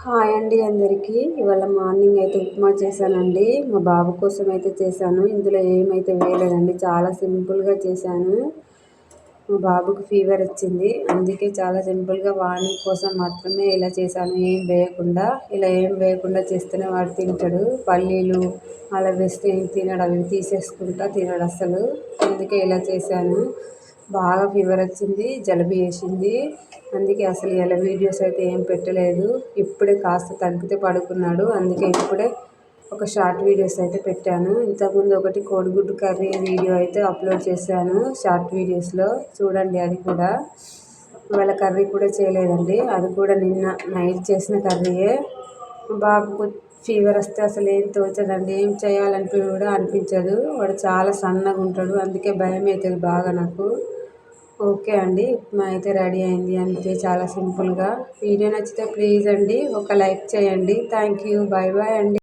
Hi అండి అందరికీ. ఇవాళ మార్నింగ్ అయితే ఉప్మా చేశానండి. మా బాబు కోసం అయితే చేశాను. ఇందులో ఏమైతే వేయలేదండి, చాలా సింపుల్గా చేశాను. మా బాబుకి ఫీవర్ వచ్చింది, అందుకే చాలా సింపుల్గా వాని కోసం మాత్రమే ఇలా చేశాను. ఏం వేయకుండా చేస్తేనే వాడు తింటాడు. పల్లీలు అలా వేస్తే ఏం తినడు, అవి తీసేసుకుంటా తినడు అసలు. అందుకే ఇలా చేశాను. బాగా ఫీవర్ వచ్చింది, జలుబు చేసింది. అందుకే అసలు ఇలా వీడియోస్ అయితే ఏం పెట్టలేదు. ఇప్పుడే కాస్త తగ్గితే పడుకున్నాడు, అందుకే ఇప్పుడే ఒక షార్ట్ వీడియోస్ అయితే పెట్టాను. ఇంతకుముందు ఒకటి కోడిగుడ్డు కర్రీ వీడియో అయితే అప్లోడ్ చేశాను షార్ట్ వీడియోస్లో, చూడండి అది కూడా. ఇవాళ కర్రీ కూడా చేయలేదండి, అది కూడా నిన్న నైట్ చేసిన కర్రీయే. బాబుకు ఫీవర్ వస్తే అసలు ఏం తోచదండి, ఏం చేయాలని కూడా అనిపించదు. వాడు చాలా సన్నగా ఉంటాడు, అందుకే భయం అవుతుంది బాగా నాకు. ఓకే అండి, ఉప్మా అయితే రెడీ అయింది, అంతే, చాలా సింపుల్గా. వీడియో నచ్చితే ప్లీజ్ అండి ఒక లైక్ చేయండి. థ్యాంక్ యూ, బాయ్ బాయ్ అండి.